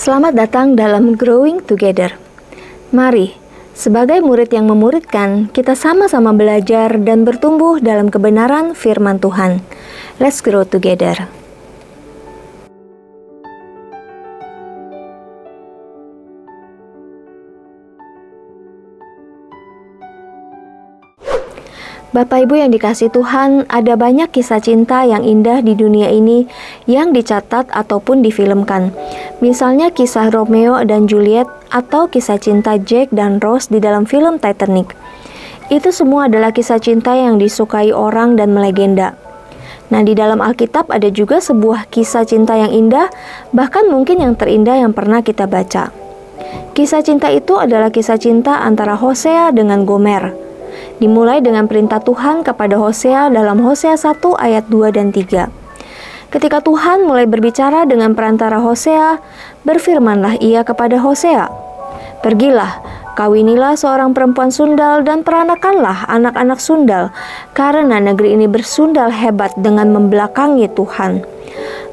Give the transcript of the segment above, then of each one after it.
Selamat datang dalam Growing Together. Mari, sebagai murid yang memuridkan, kita sama-sama belajar dan bertumbuh dalam kebenaran firman Tuhan. Let's grow together. Bapak Ibu yang dikasihi Tuhan, ada banyak kisah cinta yang indah di dunia ini yang dicatat ataupun difilmkan. Misalnya kisah Romeo dan Juliet atau kisah cinta Jack dan Rose di dalam film Titanic. Itu semua adalah kisah cinta yang disukai orang dan melegenda. Nah, di dalam Alkitab ada juga sebuah kisah cinta yang indah, bahkan mungkin yang terindah yang pernah kita baca. Kisah cinta itu adalah kisah cinta antara Hosea dengan Gomer. Dimulai dengan perintah Tuhan kepada Hosea dalam Hosea 1 ayat 2 dan 3. Ketika Tuhan mulai berbicara dengan perantara Hosea, berfirmanlah ia kepada Hosea, "Pergilah, kawinilah seorang perempuan sundal dan peranakanlah anak-anak sundal, karena negeri ini bersundal hebat dengan membelakangi Tuhan."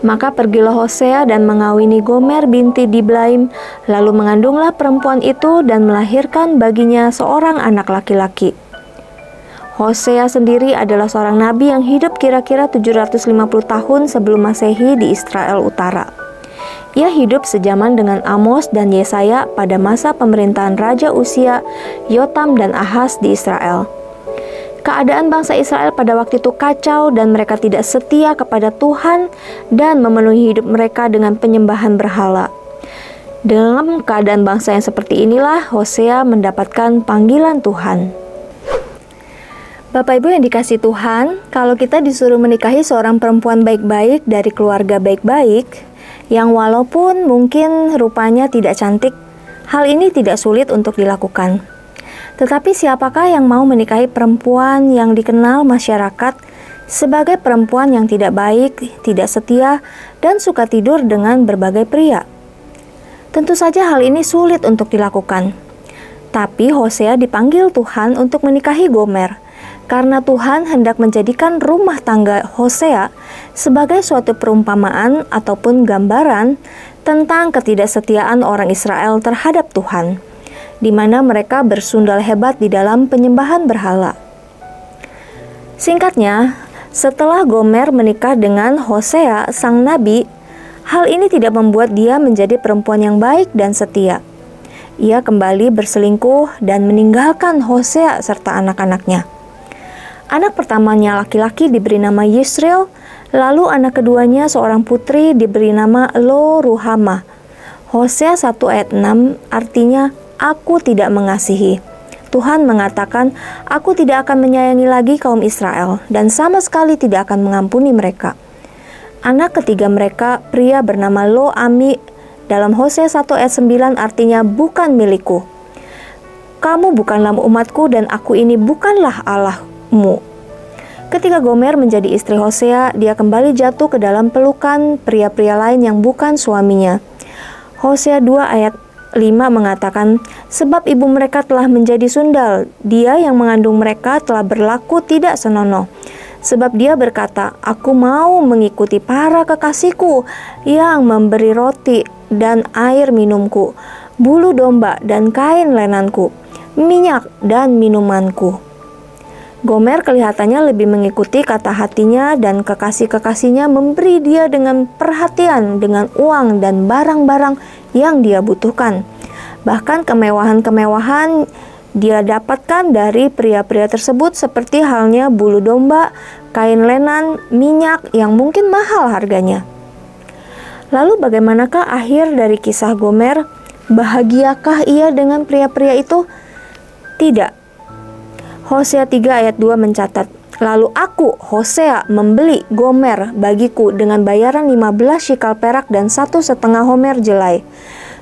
Maka pergilah Hosea dan mengawini Gomer binti Diblaim, lalu mengandunglah perempuan itu dan melahirkan baginya seorang anak laki-laki. Hosea sendiri adalah seorang nabi yang hidup kira-kira 750 tahun sebelum Masehi di Israel Utara. Ia hidup sejaman dengan Amos dan Yesaya pada masa pemerintahan Raja Uzia, Yotam dan Ahaz di Israel. Keadaan bangsa Israel pada waktu itu kacau dan mereka tidak setia kepada Tuhan dan memenuhi hidup mereka dengan penyembahan berhala. Dalam keadaan bangsa yang seperti inilah Hosea mendapatkan panggilan Tuhan. Bapak Ibu yang dikasihi Tuhan, kalau kita disuruh menikahi seorang perempuan baik-baik dari keluarga baik-baik, yang walaupun mungkin rupanya tidak cantik, hal ini tidak sulit untuk dilakukan. Tetapi siapakah yang mau menikahi perempuan yang dikenal masyarakat sebagai perempuan yang tidak baik, tidak setia, dan suka tidur dengan berbagai pria? Tentu saja hal ini sulit untuk dilakukan. Tapi Hosea dipanggil Tuhan untuk menikahi Gomer, karena Tuhan hendak menjadikan rumah tangga Hosea sebagai suatu perumpamaan ataupun gambaran tentang ketidaksetiaan orang Israel terhadap Tuhan, di mana mereka bersundal hebat di dalam penyembahan berhala. Singkatnya, setelah Gomer menikah dengan Hosea, sang nabi, hal ini tidak membuat dia menjadi perempuan yang baik dan setia. Ia kembali berselingkuh dan meninggalkan Hosea serta anak-anaknya. Anak pertamanya laki-laki diberi nama Yisrael, lalu anak keduanya seorang putri diberi nama Lo-Ruhamah. Hosea 1 ayat 6 artinya, "Aku tidak mengasihi." Tuhan mengatakan, "Aku tidak akan menyayangi lagi kaum Israel dan sama sekali tidak akan mengampuni mereka." Anak ketiga mereka, pria bernama Lo-Ami, dalam Hosea 1 ayat 9 artinya, "Bukan milikku." "Kamu bukanlah umatku dan aku ini bukanlah Allahmu." Ketika Gomer menjadi istri Hosea, dia kembali jatuh ke dalam pelukan pria-pria lain yang bukan suaminya. Hosea 2 ayat 5 mengatakan, "Sebab ibu mereka telah menjadi sundal, dia yang mengandung mereka telah berlaku tidak senonoh. Sebab dia berkata, aku mau mengikuti para kekasihku yang memberi roti dan air minumku, bulu domba dan kain lenanku, minyak dan minumanku." Gomer kelihatannya lebih mengikuti kata hatinya dan kekasih-kekasihnya memberi dia dengan perhatian, dengan uang dan barang-barang yang dia butuhkan. Bahkan kemewahan-kemewahan dia dapatkan dari pria-pria tersebut seperti halnya bulu domba, kain lenan, minyak yang mungkin mahal harganya. Lalu bagaimanakah akhir dari kisah Gomer? Bahagiakah ia dengan pria-pria itu? Tidak. Hosea 3 ayat 2 mencatat, "Lalu aku, Hosea, membeli Gomer bagiku dengan bayaran 15 shikal perak dan 1,5 homer jelai."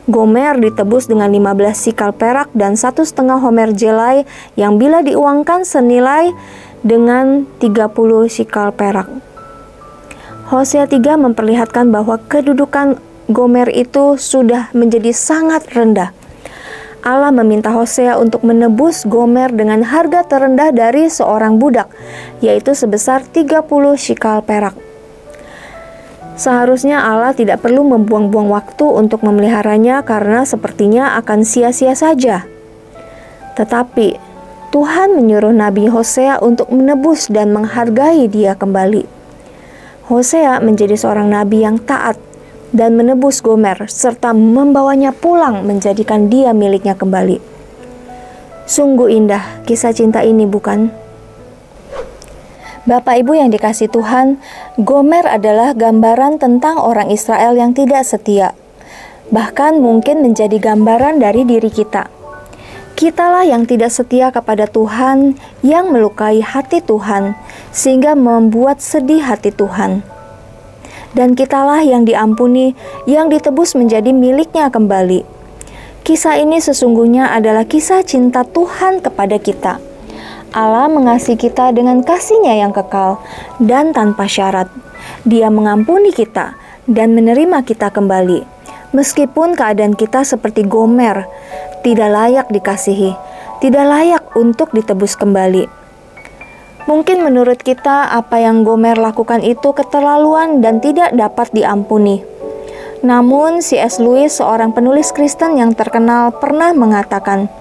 Gomer ditebus dengan 15 shikal perak dan 1,5 homer jelai yang bila diuangkan senilai dengan 30 shikal perak. Hosea 3 memperlihatkan bahwa kedudukan Gomer itu sudah menjadi sangat rendah. Allah meminta Hosea untuk menebus Gomer dengan harga terendah dari seorang budak, yaitu sebesar 30 shikal perak. Seharusnya Allah tidak perlu membuang-buang waktu untuk memeliharanya karena sepertinya akan sia-sia saja. Tetapi Tuhan menyuruh Nabi Hosea untuk menebus dan menghargai dia kembali. Hosea menjadi seorang nabi yang taat dan menebus Gomer serta membawanya pulang menjadikan dia miliknya kembali. Sungguh indah kisah cinta ini, bukan? Bapak Ibu yang dikasihi Tuhan, Gomer adalah gambaran tentang orang Israel yang tidak setia. Bahkan mungkin menjadi gambaran dari diri kita. Kitalah yang tidak setia kepada Tuhan, yang melukai hati Tuhan, sehingga membuat sedih hati Tuhan. Dan kitalah yang diampuni, yang ditebus menjadi miliknya kembali. Kisah ini sesungguhnya adalah kisah cinta Tuhan kepada kita. Allah mengasihi kita dengan kasih-Nya yang kekal dan tanpa syarat. Dia mengampuni kita dan menerima kita kembali. Meskipun keadaan kita seperti Gomer, tidak layak dikasihi, tidak layak untuk ditebus kembali. Mungkin menurut kita apa yang Gomer lakukan itu keterlaluan dan tidak dapat diampuni. Namun C.S. Lewis, seorang penulis Kristen yang terkenal, pernah mengatakan,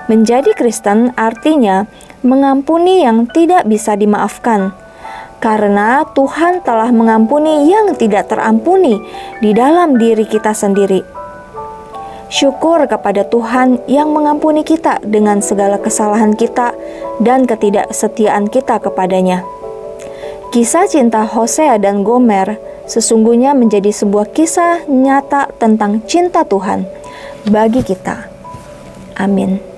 menjadi Kristen artinya mengampuni yang tidak bisa dimaafkan, karena Tuhan telah mengampuni yang tidak terampuni di dalam diri kita sendiri. Syukur kepada Tuhan yang mengampuni kita dengan segala kesalahan kita dan ketidaksetiaan kita kepadanya. Kisah cinta Hosea dan Gomer sesungguhnya menjadi sebuah kisah nyata tentang cinta Tuhan bagi kita. Amin.